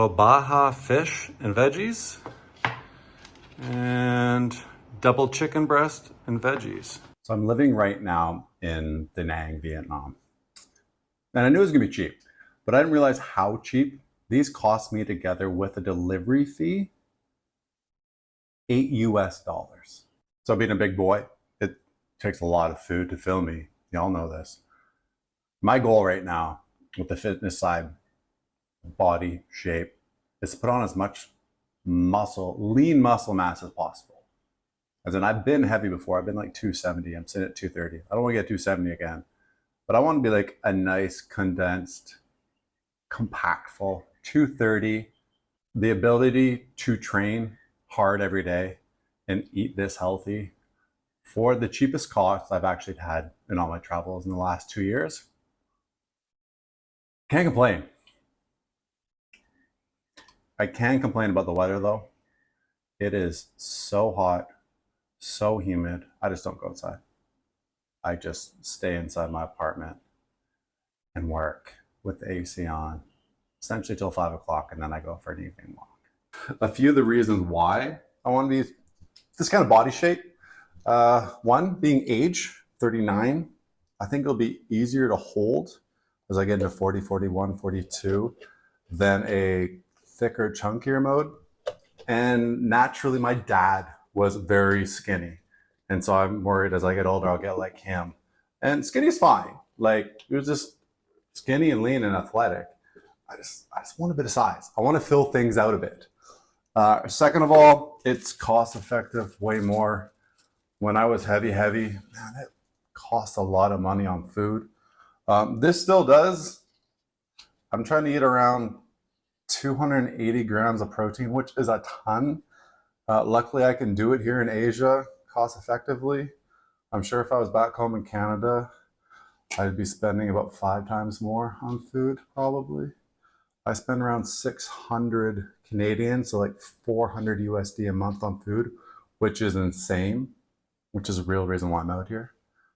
So Baja fish and veggies and double chicken breast and veggies. So I'm living right now in Da Nang, Vietnam. And I knew it was gonna be cheap, but I didn't realize how cheap. These cost me together with a delivery fee, $8 US. So being a big boy, it takes a lot of food to fill me. Y'all know this. My goal right now with the fitness side, body shape, is to put on as much muscle, lean muscle mass as possible. As in, I've been heavy before. I've been like 270. I'm sitting at 230. I don't want to get 270 again, but I want to be like a nice, condensed, compactful 230. The ability to train hard every day and eat this healthy for the cheapest cost I've actually had in all my travels in the last 2 years. Can't complain. I can complain about the weather though. It is so hot, so humid. I just don't go outside. I just stay inside my apartment and work with the AC on, essentially till 5 o'clock, and then I go for an evening walk. A few of the reasons why I want to be this kind of body shape. One, being age, 39. I think it'll be easier to hold as I get into 40, 41, 42 than a thicker, chunkier mode. And naturally, my dad was very skinny. And so I'm worried as I get older, I'll get like him. And skinny is fine. Like, he was just skinny and lean and athletic. I just want a bit of size. I want to fill things out a bit. Second of all, it's cost effective, way more. When I was heavy, man, it cost a lot of money on food. This still does. I'm trying to eat around 280 grams of protein, which is a ton. Luckily, I can do it here in Asia cost effectively. I'm sure if I was back home in Canada, I'd be spending about 5 times more on food, probably. I spend around 600 Canadian, so like 400 USD a month on food, which is insane, which is the real reason why I'm out here.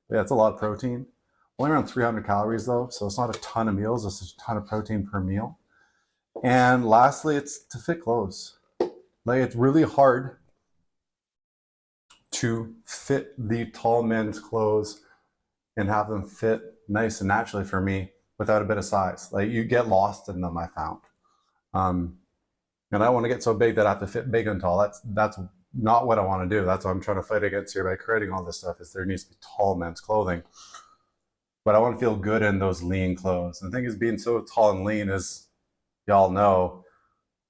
But yeah, it's a lot of protein. Only around 300 calories though, so it's not a ton of meals, it's a ton of protein per meal. And lastly, it's to fit clothes. Like, it's really hard to fit the tall men's clothes and have them fit nice and naturally for me without a bit of size. Like, you get lost in them, I found. And I don't want to get so big that I have to fit big and tall. That's not what I want to do. That's what I'm trying to fight against here by creating all this stuff, is there needs to be tall men's clothing. But I want to feel good in those lean clothes. And the thing is, being so tall and lean is, y'all know,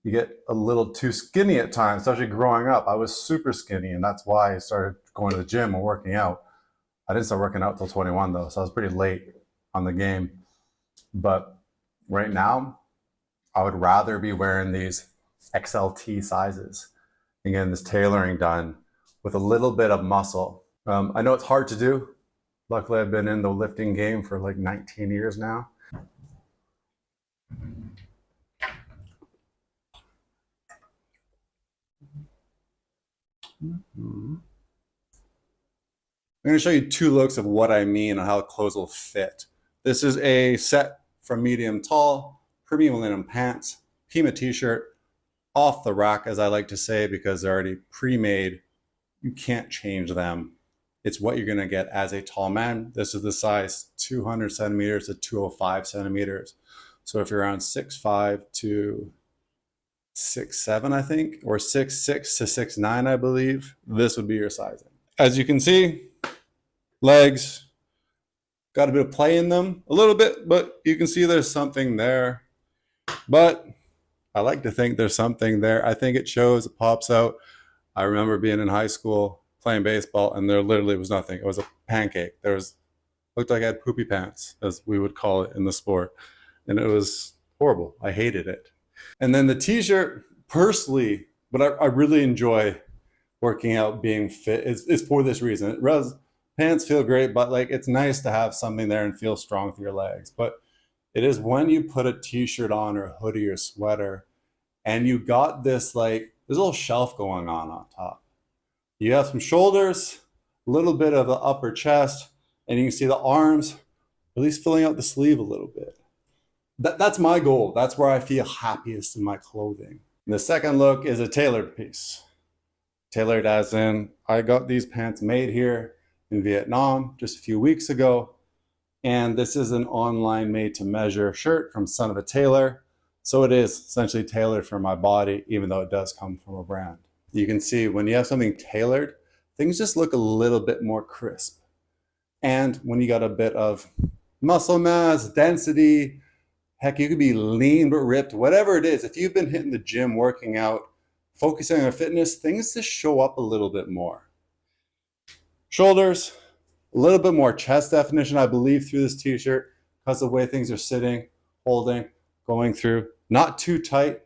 you get a little too skinny at times, especially growing up. I was super skinny, and that's why I started going to the gym and working out. I didn't start working out till 21 though, so I was pretty late on the game. But right now, I would rather be wearing these XLT sizes and getting this tailoring done with a little bit of muscle. I know it's hard to do. Luckily, I've been in the lifting game for like 19 years now. I'm going to show you 2 looks of what I mean and how clothes will fit. This is a set from medium tall, premium linen pants, Pima t-shirt, off the rack, as I like to say, because they're already pre-made. You can't change them. It's what you're going to get as a tall man. This is the size 200 centimeters to 205 centimeters. So if you're around 6'5" to 6'7", I think, or 6'6" to 6'9", I believe, this would be your sizing. As you can see, legs got a bit of play in them, a little bit, but you can see there's something there. But I like to think there's something there. I think it shows, it pops out. I remember being in high school playing baseball, and there literally was nothing. It was a pancake. Looked like I had poopy pants, as we would call it in the sport. And it was horrible. I hated it. And then the t-shirt, personally, but I really enjoy working out, being fit, is for this reason. Pants feel great, but like, it's nice to have something there and feel strong through your legs. But it is when you put a t-shirt on, or a hoodie or sweater, and you got this like, there's a little shelf going on top. You have some shoulders, a little bit of the upper chest, and you can see the arms, at least filling out the sleeve a little bit. That's my goal. That's where I feel happiest in my clothing. And the second look is a tailored piece. Tailored as in, I got these pants made here in Vietnam just a few weeks ago. And this is an online made to measure shirt from Son of a Tailor. So it is essentially tailored for my body, even though it does come from a brand. You can see when you have something tailored, things just look a little bit more crisp. And when you got a bit of muscle mass, density, heck, you could be lean but ripped, whatever it is. If you've been hitting the gym, working out, focusing on fitness, things just show up a little bit more. Shoulders, a little bit more chest definition, I believe, through this t-shirt because of the way things are sitting, holding, going through. Not too tight.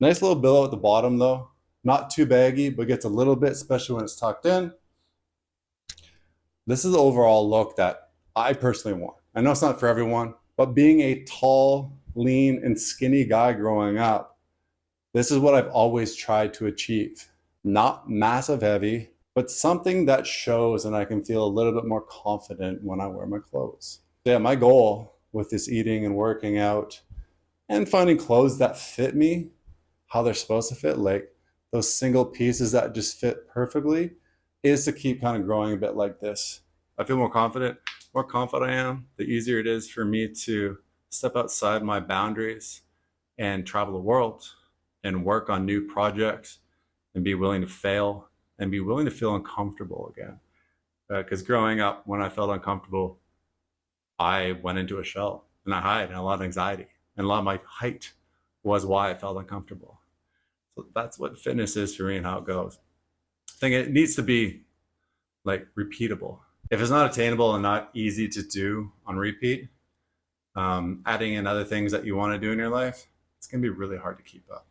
Nice little billow at the bottom though. Not too baggy, but gets a little bit, especially when it's tucked in. This is the overall look that I personally want. I know it's not for everyone, but being a tall, lean, and skinny guy growing up, this is what I've always tried to achieve. Not massive heavy, but something that shows and I can feel a little bit more confident when I wear my clothes. Yeah, my goal with this eating and working out and finding clothes that fit me, how they're supposed to fit, like those single pieces that just fit perfectly, is to keep kind of growing a bit like this. I feel more confident. More confident I am, the easier it is for me to step outside my boundaries and travel the world and work on new projects and be willing to fail and be willing to feel uncomfortable again. Because growing up, when I felt uncomfortable, I went into a shell and I hid, and a lot of anxiety. And a lot of my height was why I felt uncomfortable. So that's what fitness is for me and how it goes. I think it needs to be like repeatable. If it's not attainable and not easy to do on repeat, adding in other things that you want to do in your life, it's going to be really hard to keep up.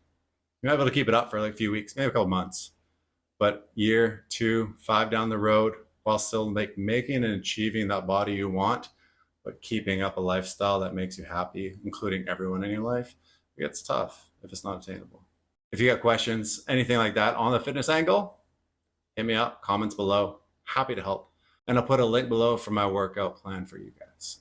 You're not able to keep it up for like a few weeks, maybe a couple months, but year, 2, 5 down the road, while still making and achieving that body you want, but keeping up a lifestyle that makes you happy, including everyone in your life, it gets tough if it's not attainable. If you got questions, anything like that on the fitness angle, hit me up, comments below. Happy to help. And I'll put a link below for my workout plan for you guys.